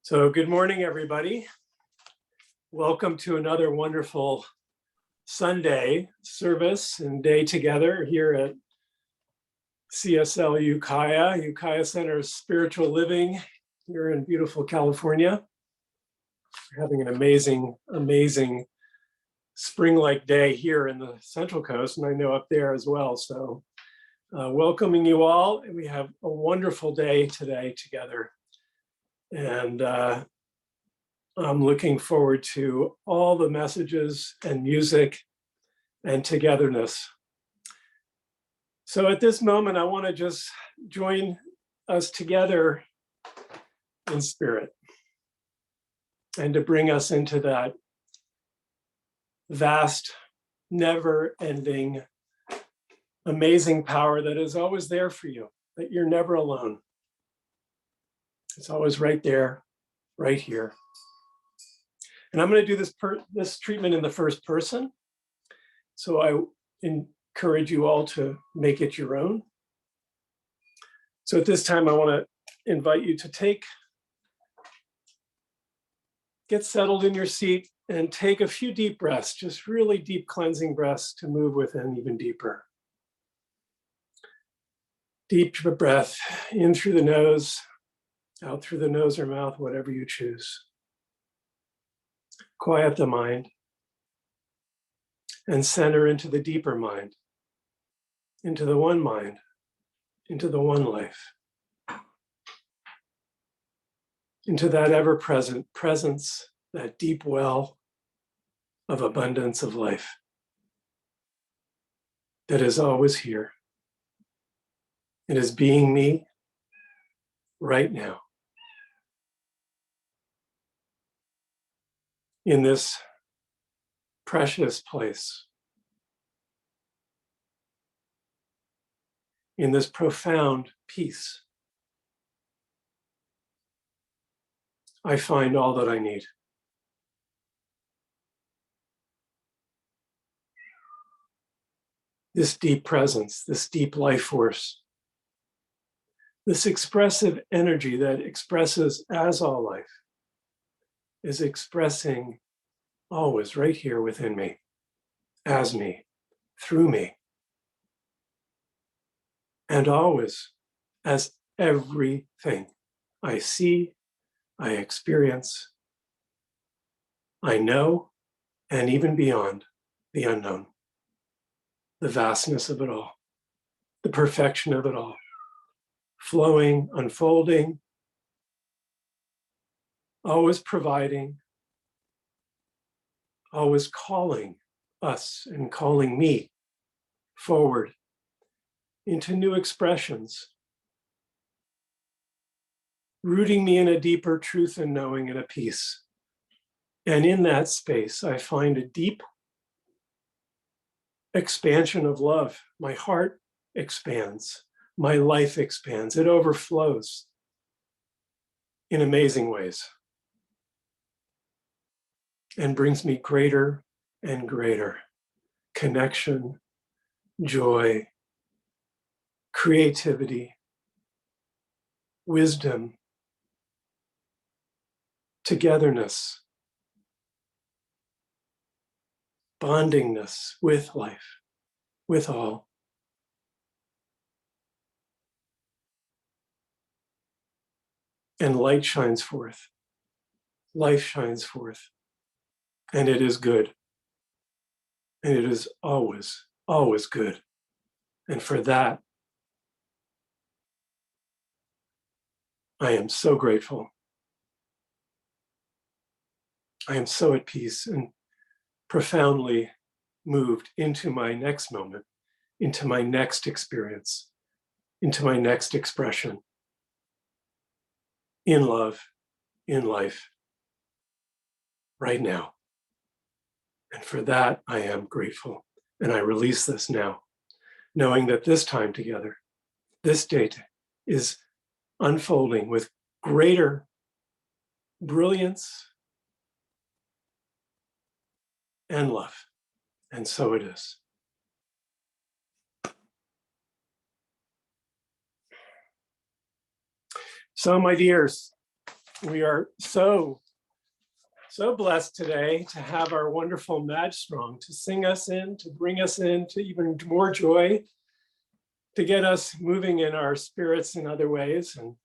So good morning, everybody. Welcome to another wonderful Sunday service and day together here at CSL Ukiah Center of Spiritual Living here in beautiful California. We're having an amazing spring-like day here in the Central Coast, and I know up there as well. So welcoming you all, and we have a wonderful day today together. And I'm looking forward to all the messages and music and togetherness. So at this moment, I want to just join us together in spirit and to bring us into that vast, never-ending, amazing power that is always there for you, that you're never alone. It's always right there, right here. And I'm going to do this treatment in the first person. So I encourage you all to make it your own. So at this time, I want to invite you to get settled in your seat and take a few deep breaths, just really deep cleansing breaths to move within even deeper. Deep breath in through the nose, out through the nose or mouth, whatever you choose. Quiet the mind and center into the deeper mind, into the one mind, into the one life, into that ever-present presence, that deep well of abundance of life that is always here. It is being me right now. In this precious place, in this profound peace, I find all that I need. This deep presence, this deep life force, this expressive energy that expresses as all life, is expressing always right here within me, as me, through me, and always as everything I see, I experience, I know, and even beyond the unknown, the vastness of it all, the perfection of it all, flowing, unfolding, always providing, always calling us and calling me forward into new expressions, rooting me in a deeper truth and knowing and a peace. And in that space, I find a deep expansion of love. My heart expands, my life expands, it overflows in amazing ways and brings me greater and greater connection, joy, creativity, wisdom, togetherness, bondingness with life, with all. And light shines forth, life shines forth, and it is good. And it is always, always good. And for that, I am so grateful. I am so at peace and profoundly moved into my next moment, into my next experience, into my next expression in love, in life, right now. And for that, I am grateful. And I release this now, knowing that this time together, this date is unfolding with greater brilliance and love. And so it is. So, my dears, We are so blessed today to have our wonderful Madge Strong to sing us in, to bring us into even more joy, to get us moving in our spirits in other ways. And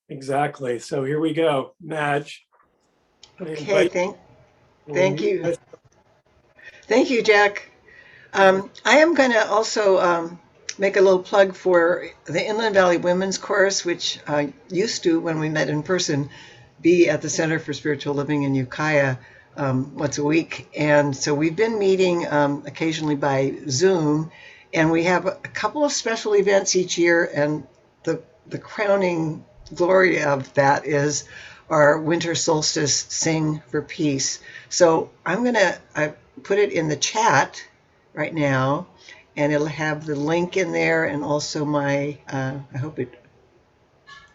exactly. So here we go, Madge. Okay, thank you. Thank you, Jack. I am going to also make a little plug for the Inland Valley Women's Chorus, which used to, when we met in person, be at the Center for Spiritual Living in Ukiah once a week. And so we've been meeting occasionally by Zoom, and we have a couple of special events each year, and the crowning glory of that is our winter solstice Sing for Peace. So I'm going to put it in the chat right now, and it'll have the link in there and also my, I hope it,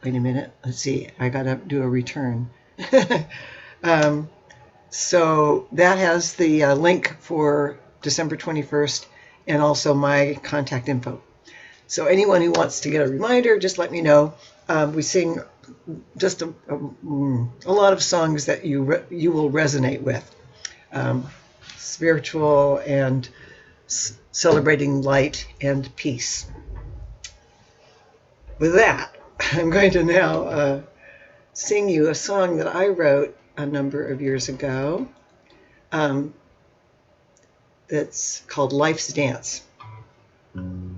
wait a minute, let's see, I got to do a return. So that has the link for December 21st and also my contact info. So anyone who wants to get a reminder, just let me know. We sing just a lot of songs that you will resonate with. Spiritual and celebrating light and peace. With that, I'm going to now sing you a song that I wrote a number of years ago that's called Life's Dance. In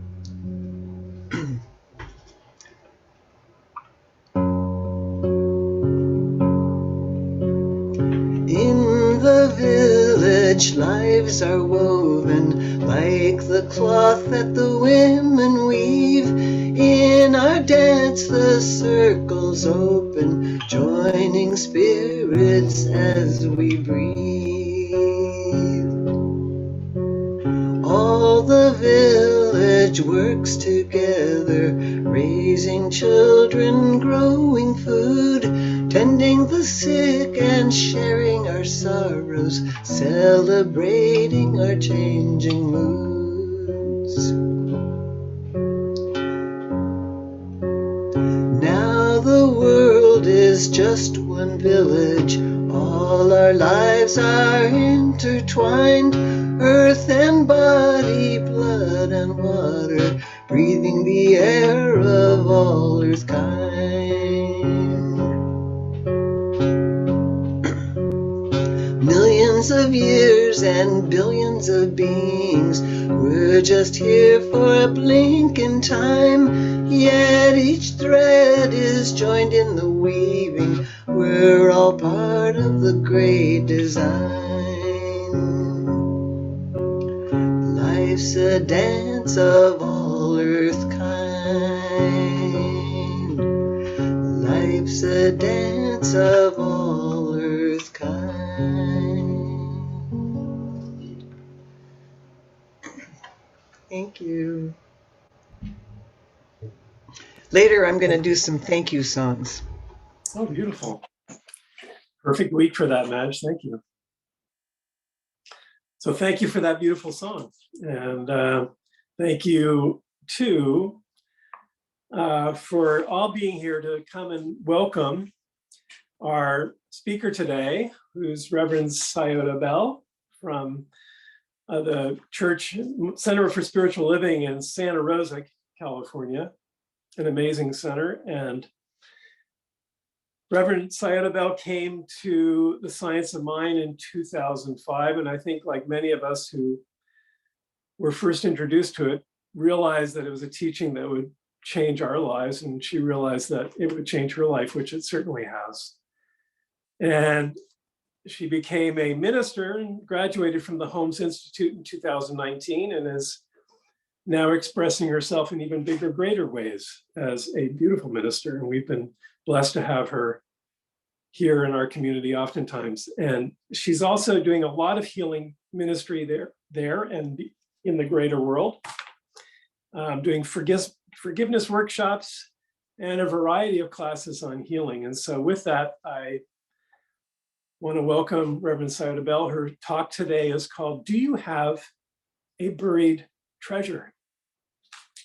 the village, lives are woven like the cloth that the women weave. In our dance, the circles open, joining spirits as we breathe. All the village works together, raising children, growing food, tending the sick and sharing our sorrows, celebrating our changing moods. Now the world is just one village, all our lives are intertwined, earth and body, blood and water, breathing the air of all earth kind. Millions of years and billions of beings, we're just here for a blink in time, yet each thread is joined in the weaving, we're all part of the great design. Life's a dance of all earth kind. Life's a dance of all earth kind. Thank you. Later, I'm going to do some thank you songs. Oh, beautiful. Perfect week for that, Madge. Thank you. So thank you for that beautiful song. And thank you, too, for all being here to come and welcome our speaker today, who's Reverend Siota Belle from the Church Center for Spiritual Living in Santa Rosa, California, an amazing center. And Reverend Siota Belle came to the Science of Mind in 2005, and I think, like many of us who were first introduced to it, realized that it was a teaching that would change our lives, and she realized that it would change her life, which it certainly has. And she became a minister and graduated from the Holmes Institute in 2019, and is now expressing herself in even bigger, greater ways as a beautiful minister. And we've been blessed to have her here in our community oftentimes. And she's also doing a lot of healing ministry there and in the greater world, doing forgiveness workshops and a variety of classes on healing. And so with that, I want to welcome Reverend Siota Belle. Her talk today is called, Do You Have a Buried Treasure?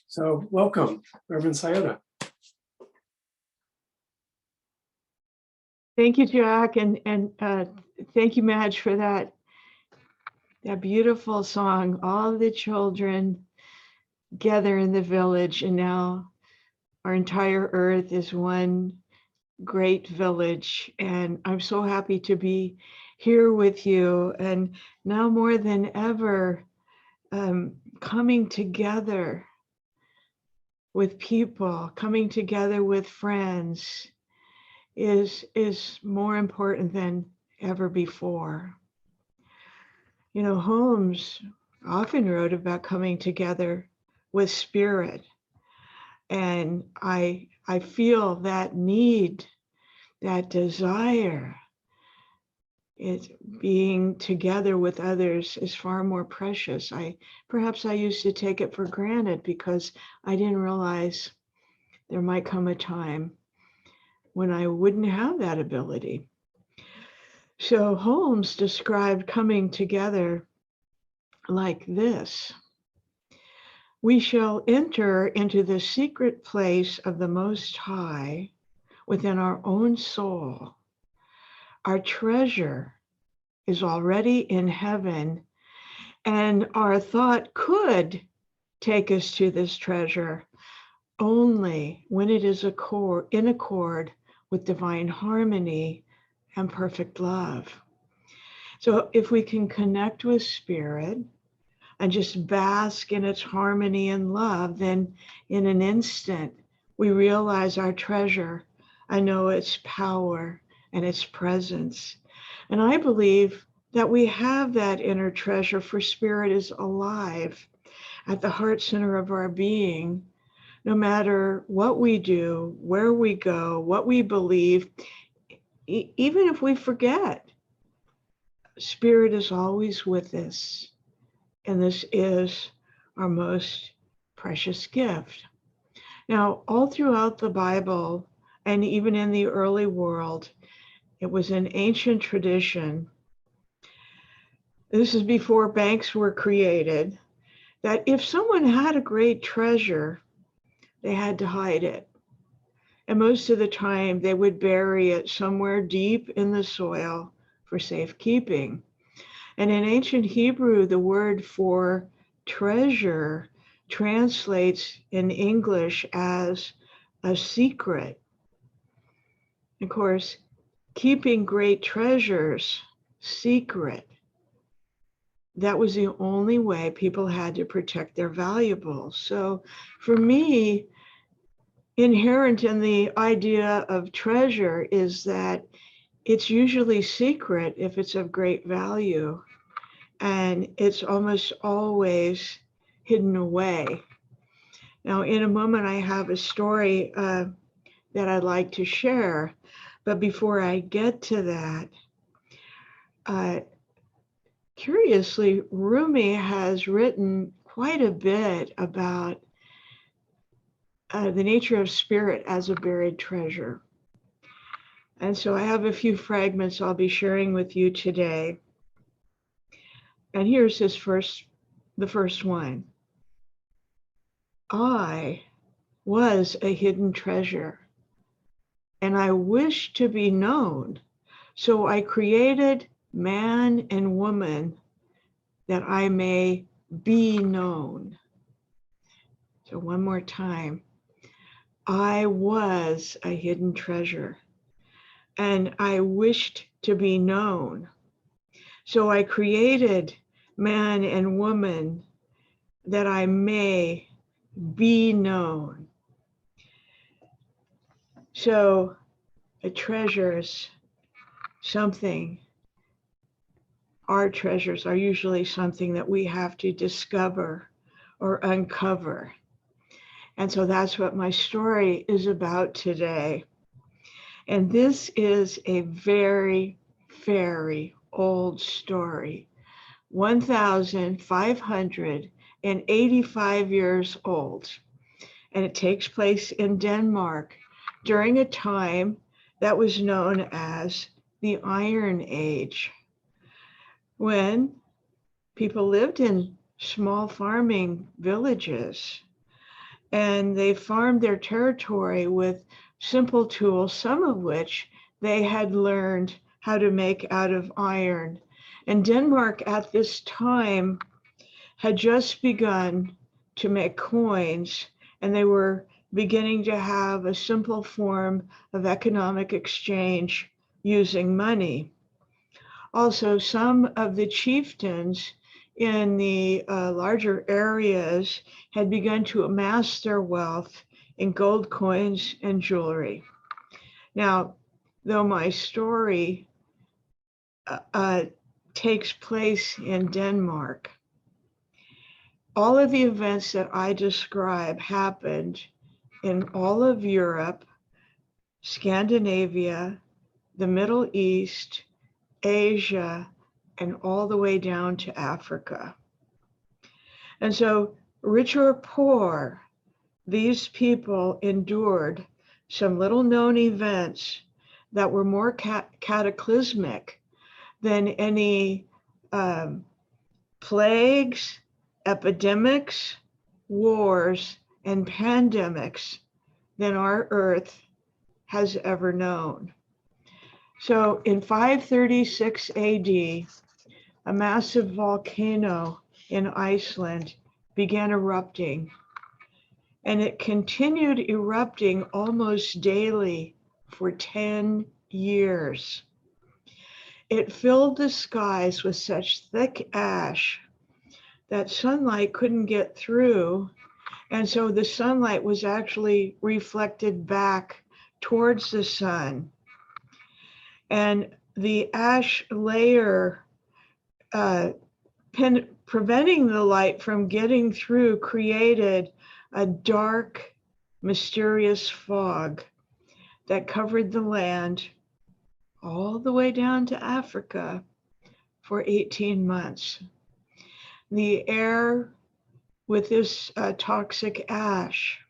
So welcome, Reverend Siota. Thank you, Jack, and thank you, Madge, for that beautiful song. All the children gather in the village, and now our entire earth is one great village. And I'm so happy to be here with you. And now more than ever, coming together with people, coming together with friends is more important than ever before. You know, Holmes often wrote about coming together with spirit. And I feel that need, that desire. Being together with others is far more precious. Perhaps I used to take it for granted because I didn't realize there might come a time when I wouldn't have that ability. So Holmes described coming together like this. We shall enter into the secret place of the Most High within our own soul. Our treasure is already in heaven, and our thought could take us to this treasure only when it is in accord with divine harmony and perfect love. So if we can connect with spirit and just bask in its harmony and love, then in an instant, we realize our treasure. I know its power and its presence. And I believe that we have that inner treasure, for spirit is alive at the heart center of our being. No matter what we do, where we go, what we believe, even if we forget, spirit is always with us. And this is our most precious gift. Now, all throughout the Bible, and even in the early world, it was an ancient tradition. This is before banks were created, that if someone had a great treasure, they had to hide it. And most of the time, they would bury it somewhere deep in the soil for safekeeping. And in ancient Hebrew, the word for treasure translates in English as a secret. Of course, keeping great treasures secret, that was the only way people had to protect their valuables. So for me, inherent in the idea of treasure is that it's usually secret if it's of great value, and it's almost always hidden away. Now, in a moment, I have a story that I'd like to share, but before I get to that, curiously, Rumi has written quite a bit about the nature of spirit as a buried treasure. And so I have a few fragments I'll be sharing with you today. And here's the first one. I was a hidden treasure, and I wished to be known. So I created man and woman that I may be known. So one more time. I was a hidden treasure, and I wished to be known. So I created man and woman that I may be known. So a treasure is something. Our treasures are usually something that we have to discover or uncover. And so that's what my story is about today. And this is a very, very old story, 1,585 years old. And it takes place in Denmark during a time that was known as the Iron Age, when people lived in small farming villages, and they farmed their territory with simple tools, some of which they had learned how to make out of iron. And Denmark at this time had just begun to make coins, and they were beginning to have a simple form of economic exchange using money. Also, some of the chieftains in the larger areas had begun to amass their wealth in gold coins and jewelry. Now, though my story takes place in Denmark, all of the events that I describe happened in all of Europe, Scandinavia, the Middle East, Asia, and all the way down to Africa. And so, rich or poor, these people endured some little known events that were more cataclysmic than any plagues, epidemics, wars, and pandemics than our earth has ever known. So in 536 AD, a massive volcano in Iceland began erupting, and it continued erupting almost daily for 10 years. It filled the skies with such thick ash that sunlight couldn't get through, and so the sunlight was actually reflected back towards the sun. And the ash layer preventing the light from getting through created a dark, mysterious fog that covered the land all the way down to Africa for 18 months. The air with this toxic ash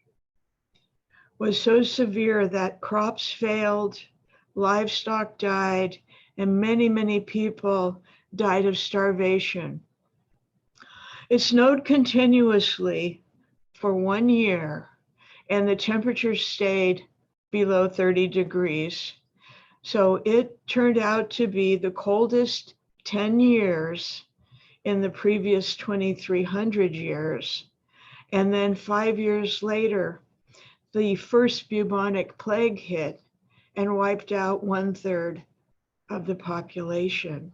was so severe that crops failed, livestock died, and many, many people died of starvation. It snowed continuously for 1 year, and the temperature stayed below 30 degrees. So it turned out to be the coldest 10 years in the previous 2,300 years. And then 5 years later, the first bubonic plague hit and wiped out 1/3 of the population.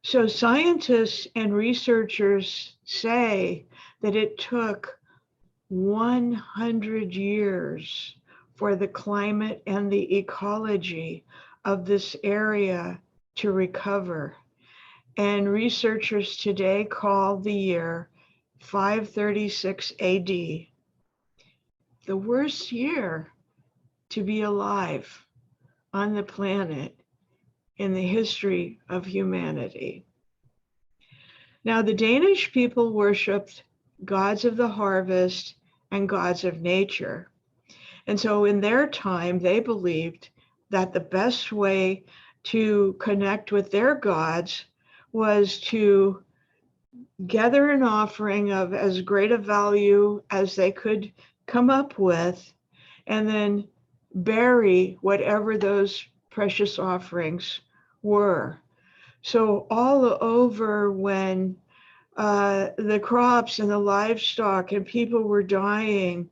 So scientists and researchers say that it took 100 years for the climate and the ecology of this area to recover. And researchers today call the year 536 AD the worst year to be alive on the planet in the history of humanity. Now, the Danish people worshipped gods of the harvest and gods of nature. And so in their time, they believed that the best way to connect with their gods was to gather an offering of as great a value as they could come up with, and then bury whatever those precious offerings were. So all over, when the crops and the livestock and people were dying,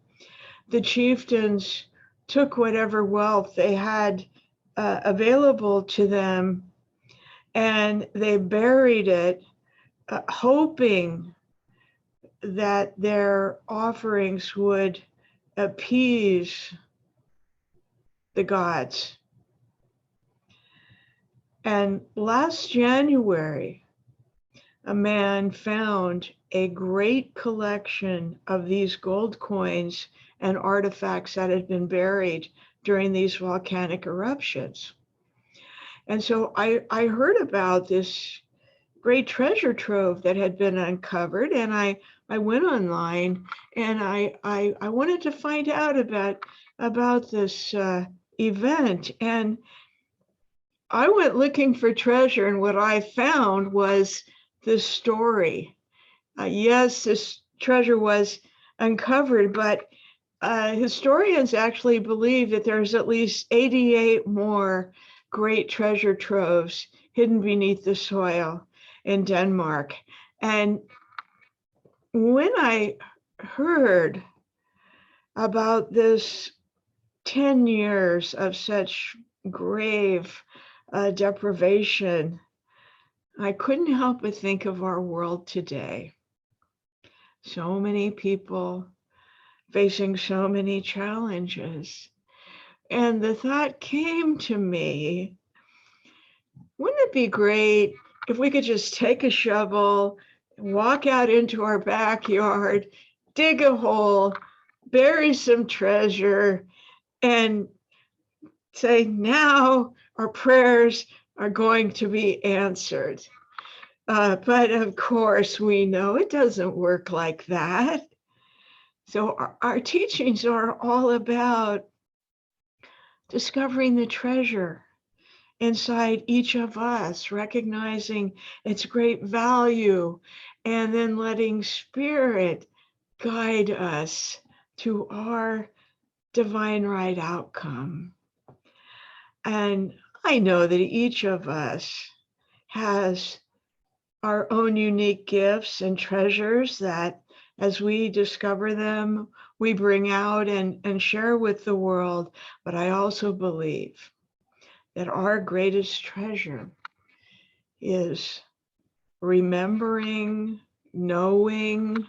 the chieftains took whatever wealth they had available to them, and they buried it, hoping that their offerings would appease the gods. And last January, a man found a great collection of these gold coins and artifacts that had been buried during these volcanic eruptions. And so I heard about this great treasure trove that had been uncovered, and I went online and I wanted to find out about this event. And I went looking for treasure, and what I found was this story. Yes, this treasure was uncovered, but historians actually believe that there's at least 88 more great treasure troves hidden beneath the soil in Denmark. And when I heard about this 10 years of such grave deprivation, I couldn't help but think of our world today. So many people facing so many challenges. And the thought came to me, wouldn't it be great if we could just take a shovel, walk out into our backyard, dig a hole, bury some treasure, and say, now our prayers are going to be answered. But of course, we know it doesn't work like that. So our teachings are all about discovering the treasure inside each of us, recognizing its great value, and then letting Spirit guide us to our divine right outcome. And I know that each of us has our own unique gifts and treasures that, as we discover them, we bring out and share with the world. But I also believe that our greatest treasure is remembering, knowing,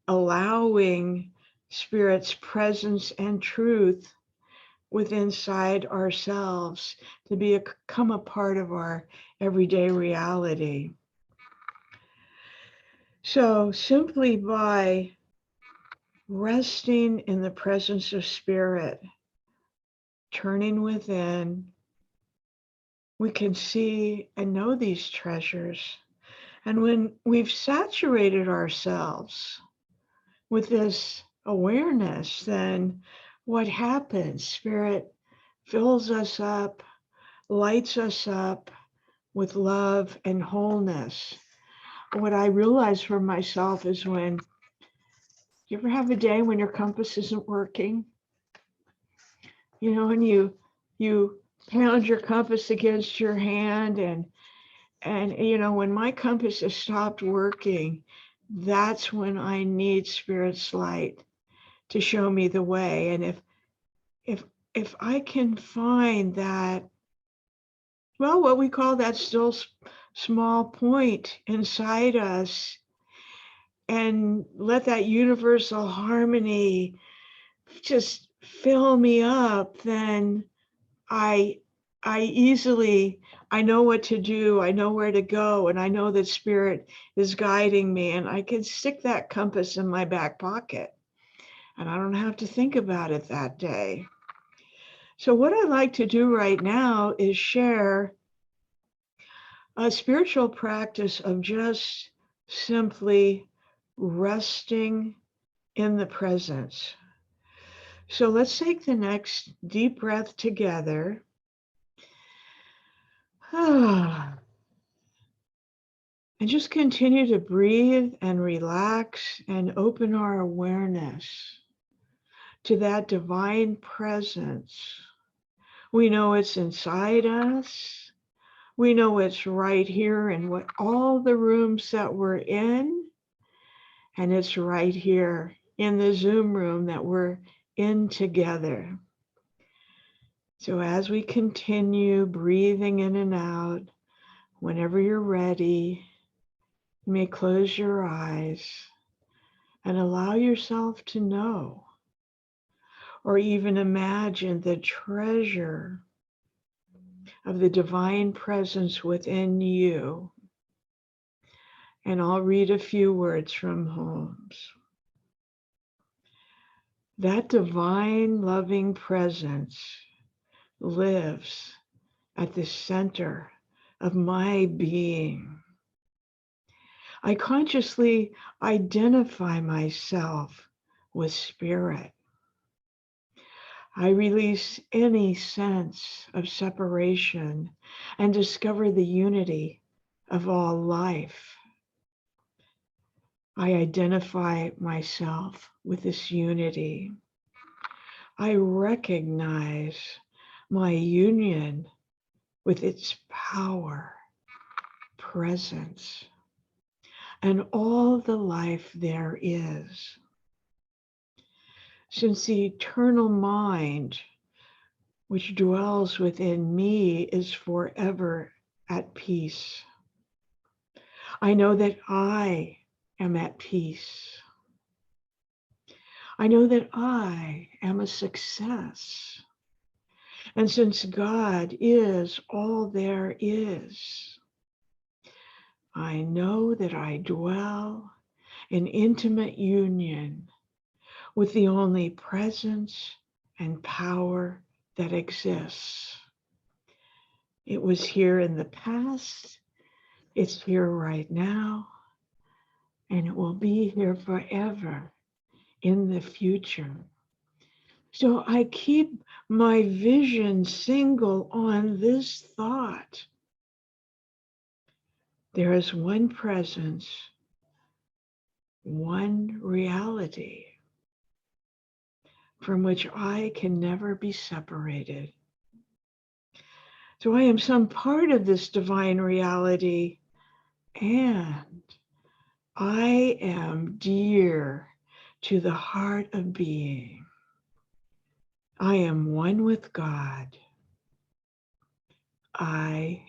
allowing Spirit's presence and truth within inside ourselves to become a part of our everyday reality. So simply by resting in the presence of Spirit, turning within, we can see and know these treasures. And when we've saturated ourselves with this awareness, then what happens? Spirit fills us up, lights us up with love and wholeness. What I realize for myself is when you ever have a day when your compass isn't working, you know, and you pound your compass against your hand, and you know, when my compass has stopped working, that's when I need Spirit's light to show me the way. And if I can find that, well, what we call that still small point inside us, and let that universal harmony just fill me up, then I know what to do, I know where to go, and I know that Spirit is guiding me, and I can stick that compass in my back pocket, and I don't have to think about it that day. So what I'd like to do right now is share a spiritual practice of just simply resting in the presence. So let's take the next deep breath together. And just continue to breathe and relax and open our awareness to that divine presence. We know it's inside us. We know it's right here in all the rooms that we're in. And it's right here in the Zoom room that we're in together. So as we continue breathing in and out, whenever you're ready, you may close your eyes and allow yourself to know or even imagine the treasure of the divine presence within you. And I'll read a few words from Holmes. That divine loving presence lives at the center of my being. I consciously identify myself with Spirit. I release any sense of separation and discover the unity of all life. I identify myself with this unity. I recognize my union with its power, presence, and all the life there is. Since the eternal mind, which dwells within me, is forever at peace, I know that I am at peace. I know that I am a success. And since God is all there is, I know that I dwell in intimate union with the only presence and power that exists. It was here in the past, it's here right now, and it will be here forever in the future. So I keep my vision single on this thought. There is one presence, one reality from which I can never be separated. So I am some part of this divine reality, and I am dear to the heart of being. I am one with God. I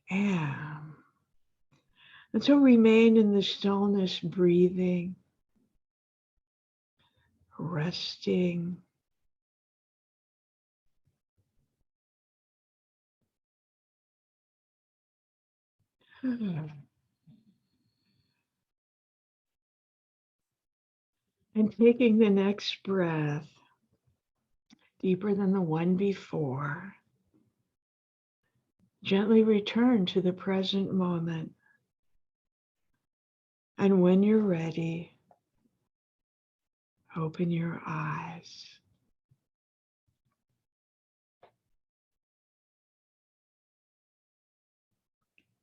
am. And so remain in the stillness, breathing, resting. And taking the next breath deeper than the one before, gently return to the present moment. And when you're ready, open your eyes.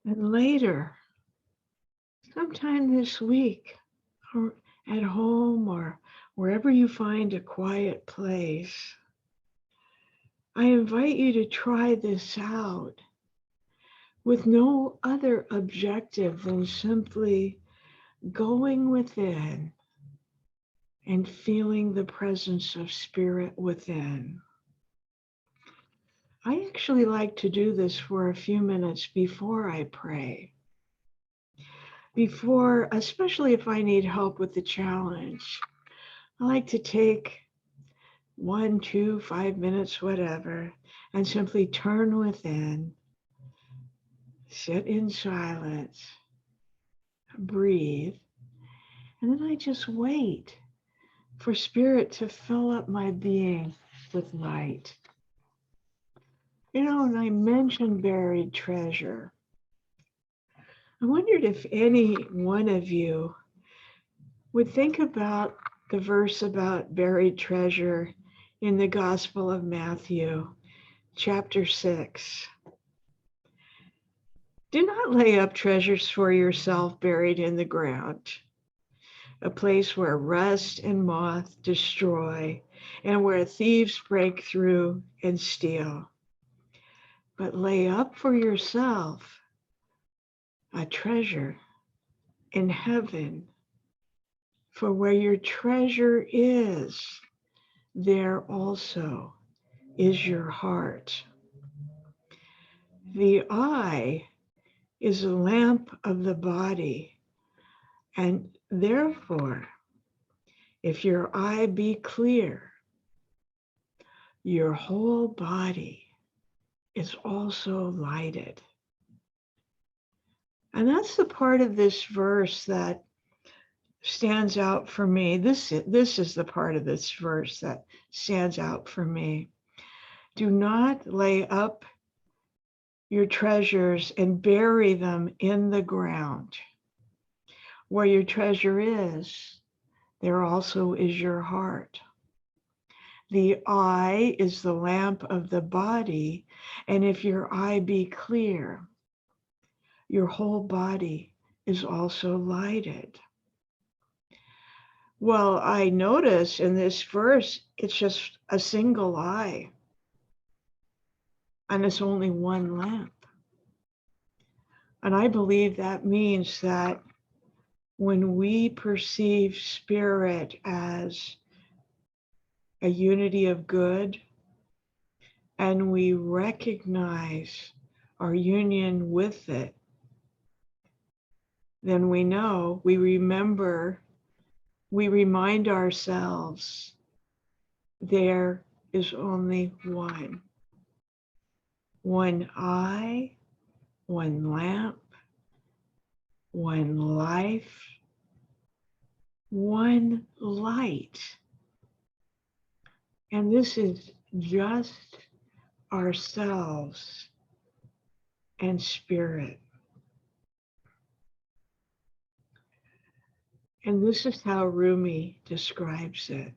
And later, sometime this week, or at home or wherever you find a quiet place, I invite you to try this out with no other objective than simply going within and feeling the presence of spirit within. I actually like to do this for a few minutes before I pray. Before, especially if I need help with the challenge, I like to take 1, 2, 5 minutes, whatever, and simply turn within, sit in silence, breathe, and then I just wait for spirit to fill up my being with light. You know, and I mentioned buried treasure. I wondered if any one of you would think about the verse about buried treasure in the Gospel of Matthew, chapter 6. Do not lay up treasures for yourself buried in the ground, a place where rust and moth destroy and where thieves break through and steal. But lay up for yourself a treasure in heaven, for where your treasure is, there also is your heart. The eye is a lamp of the body, and therefore, if your eye be clear, your whole body is also lighted. And that's the part of this verse that stands out for me. This is the part of this verse that stands out for me. Do not lay up your treasures and bury them in the ground. Where your treasure is, there also is your heart. The eye is the lamp of the body, and if your eye be clear, your whole body is also lighted. Well, I notice in this verse, it's just a single eye, and it's only one lamp. And I believe that means that when we perceive spirit as a unity of good, and we recognize our union with it, then we know, we remember, we remind ourselves there is only one. One eye, one lamp, one life, one light. And this is just ourselves and spirit. And this is how Rumi describes it.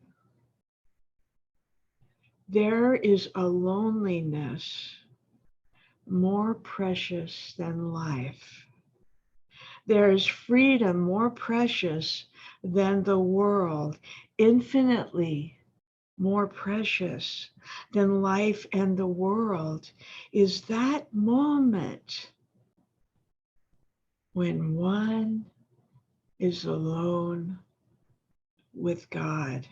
There is a loneliness more precious than life. There is freedom more precious than the world, infinitely more precious than life and the world is that moment when one is alone with God.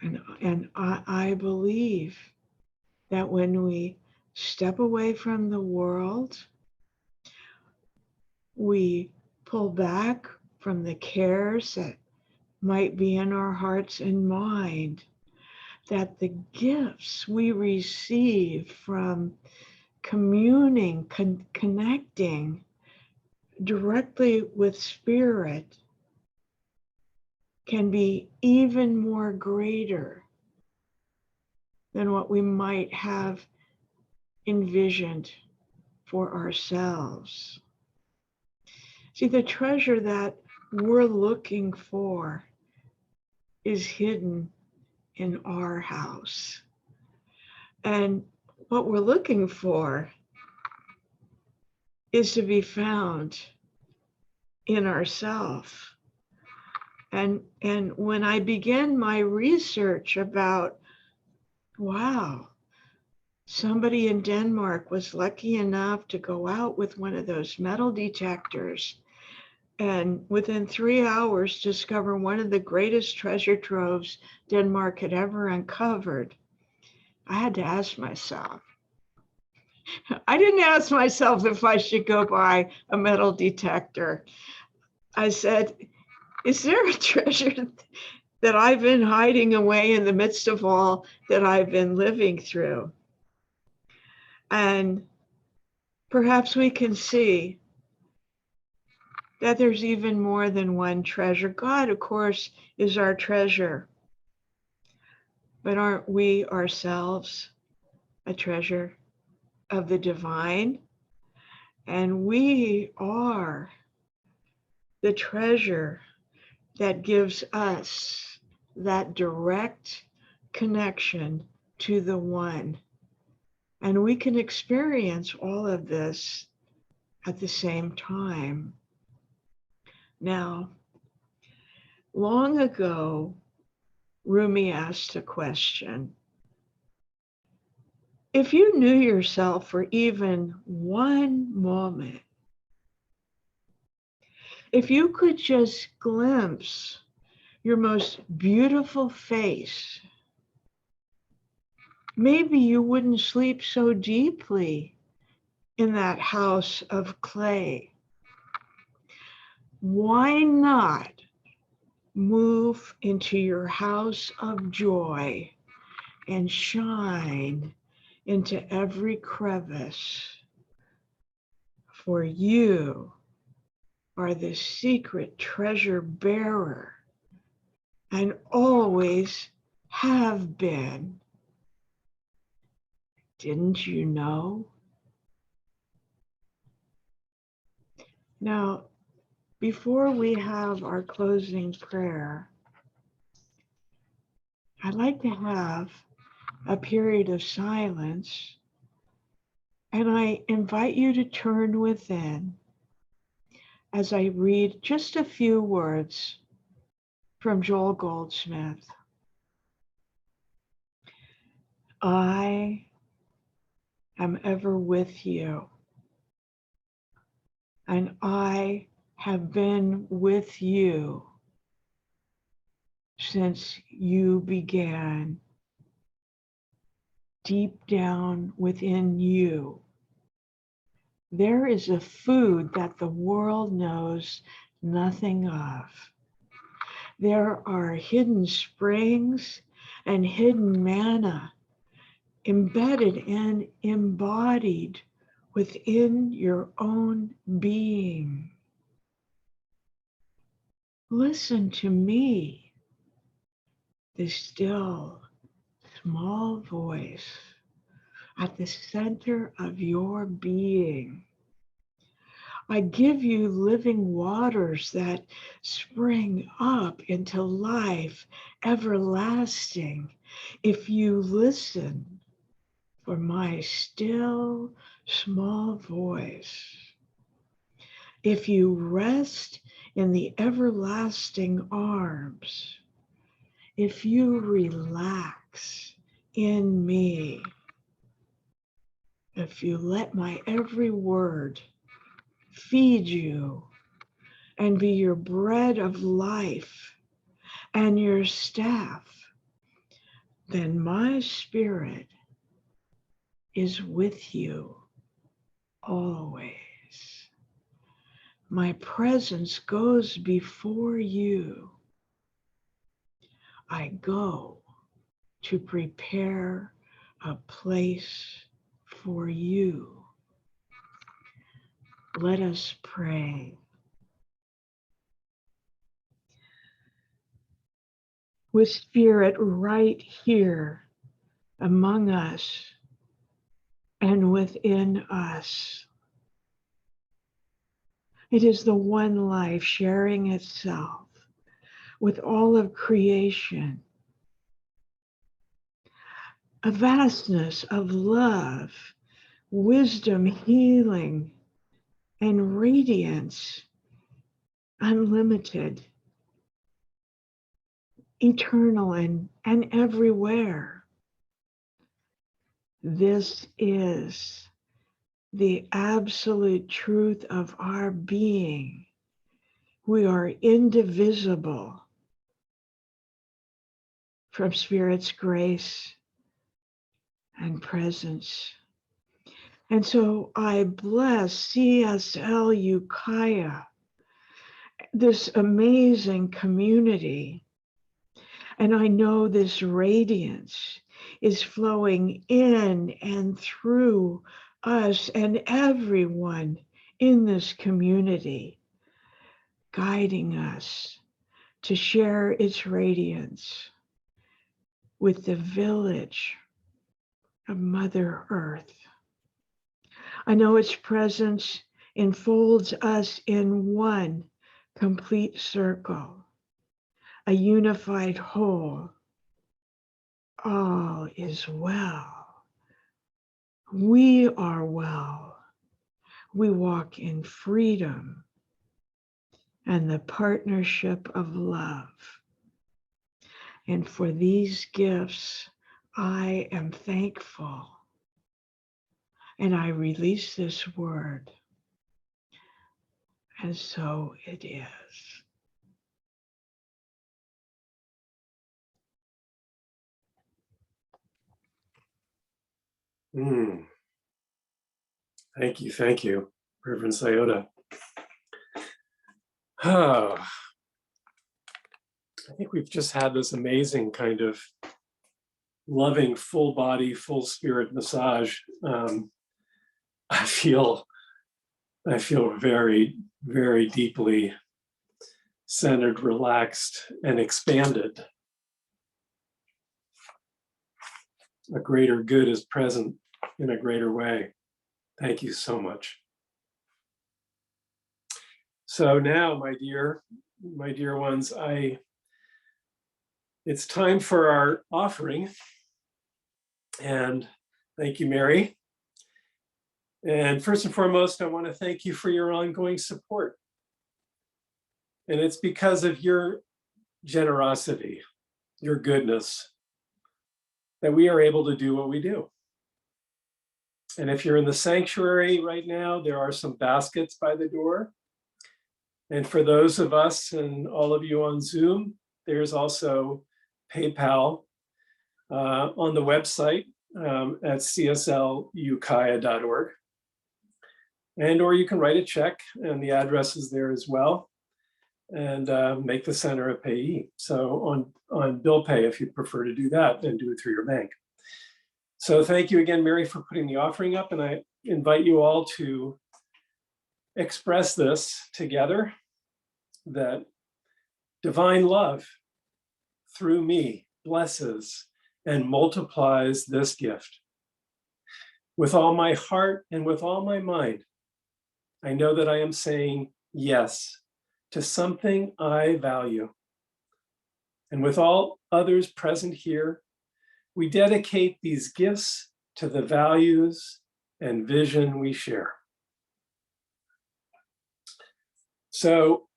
And I believe that when we step away from the world, we pull back from the cares that might be in our hearts and mind, that the gifts we receive from communing, connecting directly with spirit can be even more greater than what we might have envisioned for ourselves. See, the treasure that we're looking for is hidden in our house. And what we're looking for is to be found in ourselves. And when I began my research about, wow, somebody in Denmark was lucky enough to go out with one of those metal detectors and within 3 hours discover one of the greatest treasure troves Denmark had ever uncovered, I had to ask myself. I didn't ask myself if I should go buy a metal detector. I said, is there a treasure that I've been hiding away in the midst of all that I've been living through? And perhaps we can see that there's even more than one treasure. God, of course, is our treasure. But aren't we ourselves a treasure of the divine? And we are the treasure that gives us that direct connection to the one. And we can experience all of this at the same time. Now, long ago, Rumi asked a question. If you knew yourself for even one moment, if you could just glimpse your most beautiful face, maybe you wouldn't sleep so deeply in that house of clay. Why not move into your house of joy and shine into every crevice? For you are the secret treasure bearer and always have been. Didn't you know? Now, before we have our closing prayer, I'd like to have a period of silence, and I invite you to turn within as I read just a few words from Joel Goldsmith. I am ever with you, and I have been with you since you began. Deep down within you, there is a food that the world knows nothing of. There are hidden springs and hidden manna embedded and embodied within your own being. Listen to me, the still, small voice at the center of your being. I give you living waters that spring up into life everlasting if you listen for my still, small voice. If you rest in the everlasting arms, if you relax in me, if you let my every word feed you and be your bread of life and your staff, then my spirit is with you always. My presence goes before you. I go to prepare a place for you. Let us pray. With Spirit right here among us and within us. It is the one life sharing itself with all of creation. A vastness of love, wisdom, healing, and radiance, unlimited, eternal, and everywhere. This is the absolute truth of our being. We are indivisible from Spirit's grace and presence. And so I bless CSL Ukiah, this amazing community. And I know this radiance is flowing in and through us and everyone in this community, guiding us to share its radiance with the village of Mother Earth. I know its presence enfolds us in one complete circle, a unified whole. All is well. We are well. We walk in freedom and the partnership of love. And for these gifts, I am thankful. And I release this word. And so it is. Thank you, Reverend Siota. Oh, I think we've just had this amazing kind of loving, full body, full spirit massage. I feel very, very deeply centered, relaxed, and expanded. A greater good is present in a greater way. Thank you so much. So now, my dear ones, it's time for our offering. And thank you, Mary. And first and foremost, I want to thank you for your ongoing support. And it's because of your generosity, your goodness, that we are able to do what we do. And if you're in the sanctuary right now, there are some baskets by the door. And for those of us and all of you on Zoom, there's also PayPal on the website at cslukiah.org. And or you can write a check, and the address is there as well, and make the center a payee. So on bill pay, if you prefer to do that, then do it through your bank. So thank you again, Mary, for putting the offering up, and I invite you all to express this together, that divine love through me blesses and multiplies this gift. With all my heart and with all my mind, I know that I am saying yes to something I value. And with all others present here, we dedicate these gifts to the values and vision we share. So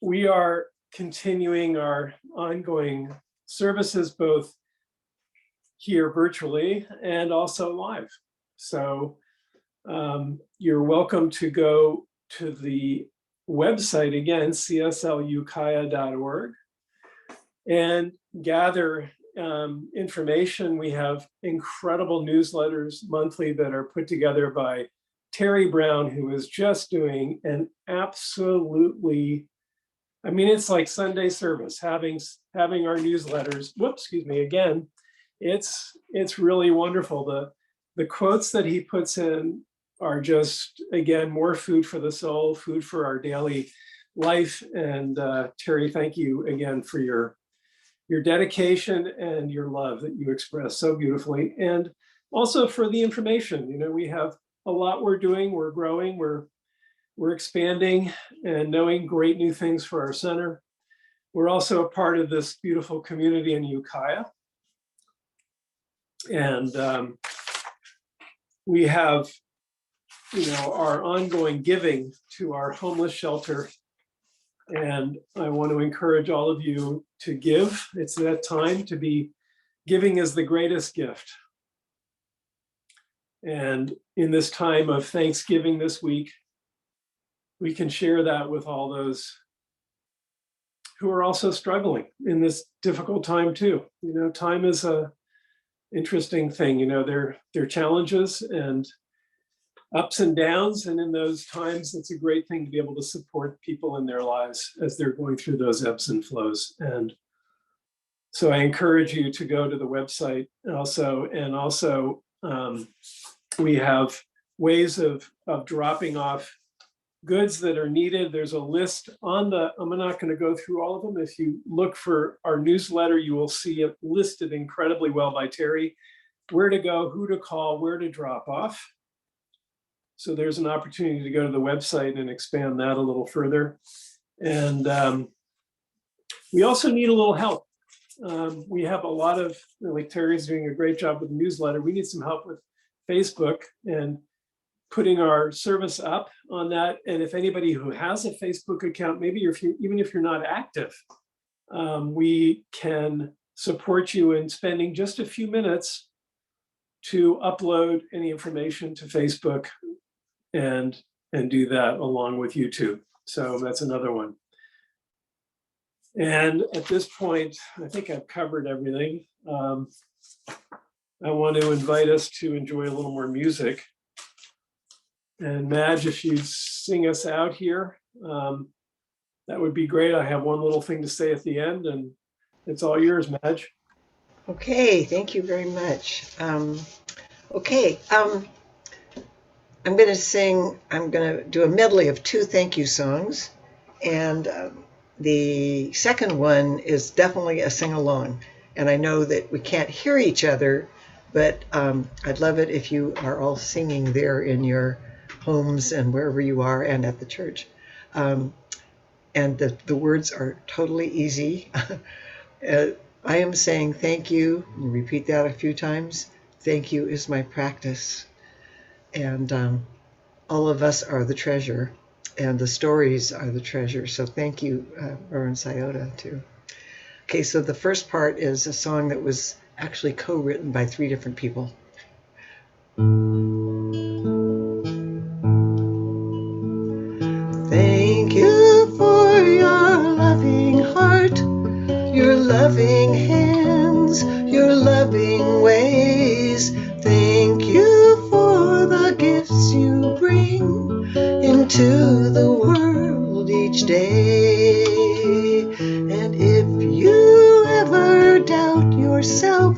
we are continuing our ongoing services, both here virtually and also live. So you're welcome to go to the website again, cslukiah.org, and gather information. We have incredible newsletters monthly that are put together by Terry Brown, who is just doing an absolutely, I mean, it's like Sunday service, having our newsletters. Whoops, excuse me, again. It's really wonderful. The quotes that he puts in are just, again, more food for the soul, food for our daily life. And Terry, thank you again for your dedication and your love that you express so beautifully. And also for the information. You know, we have a lot we're doing, we're growing, we're expanding and knowing great new things for our center. We're also a part of this beautiful community in Ukiah. And we have, you know, our ongoing giving to our homeless shelter. And I want to encourage all of you to give. It's that time to be giving is the greatest gift. And in this time of Thanksgiving this week, we can share that with all those who are also struggling in this difficult time too. You know, time is a interesting thing. You know, there are challenges and ups and downs, and in those times, it's a great thing to be able to support people in their lives as they're going through those ebbs and flows. And so I encourage you to go to the website also, and also we have ways of dropping off goods that are needed. There's a list on I'm not going to go through all of them. If you look for our newsletter, you will see it listed incredibly well by Terry, where to go, who to call, where to drop off. So there's an opportunity to go to the website and expand that a little further. And we also need a little help. We have a lot of, like Terry's doing a great job with the newsletter. We need some help with Facebook and putting our service up on that. And if anybody who has a Facebook account, maybe even if you're not active, we can support you in spending just a few minutes to upload any information to Facebook and do that along with YouTube. So that's another one. And at this point, I think I've covered everything. I want to invite us to enjoy a little more music. And Madge, if you'd sing us out here, that would be great. I have one little thing to say at the end, and it's all yours, Madge. Okay, thank you very much. Okay, I'm going to do a medley of 2 thank you songs. And the second one is definitely a sing-along. And I know that we can't hear each other, but I'd love it if you are all singing there in your homes and wherever you are and at the church. And the words are totally easy. I am saying thank you. Repeat that a few times. Thank you is my practice. And all of us are the treasure. and the stories are the treasure. So thank you, Reverend Siota, too. Okay, so the first part is a song that was actually co-written by 3 different people. Thank you for your loving heart, your loving hands, your loving ways. Thank you for the gifts you bring into the world each day. And if you ever doubt yourself,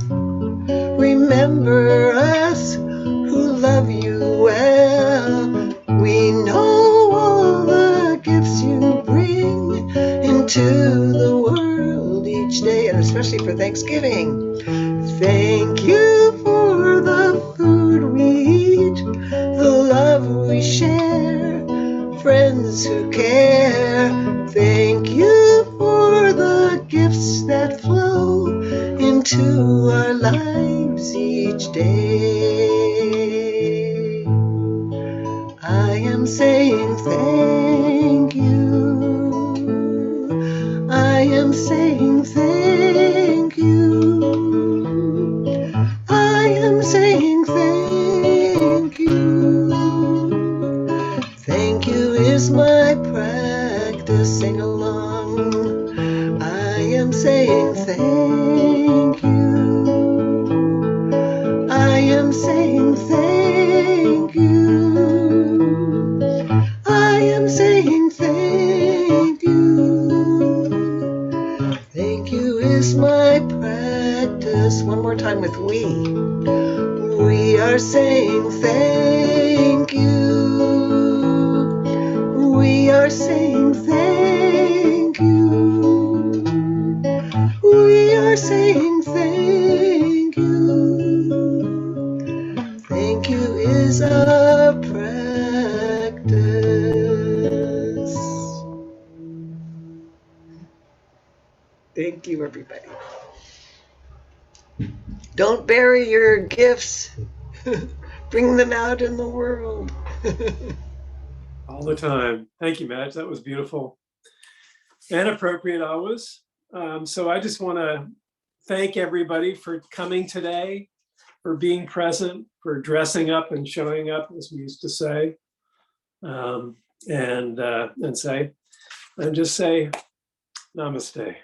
remember us who love you well. We know all the gifts you bring into the world each day, and especially for Thanksgiving. Thank you for the food we eat, the love we share, friends who care. Thank you for the gifts that flow into our lives each day. I am saying thank you. I am saying thank you. I am saying thank you. Thank you is my practice. Sing along. I am saying thank you. I am saying thank you. I am saying thank you. Thank you is my practice. One more time with we. We are saying thank you. We are saying thank you. We are saying thank you. Thank you is our practice. Thank you, everybody. Don't bury your gifts. Bring them out in the world. All the time. Thank you, Madge. That was beautiful and appropriate always. So I just want to thank everybody for coming today, for being present, for dressing up and showing up, as we used to say, and just say namaste.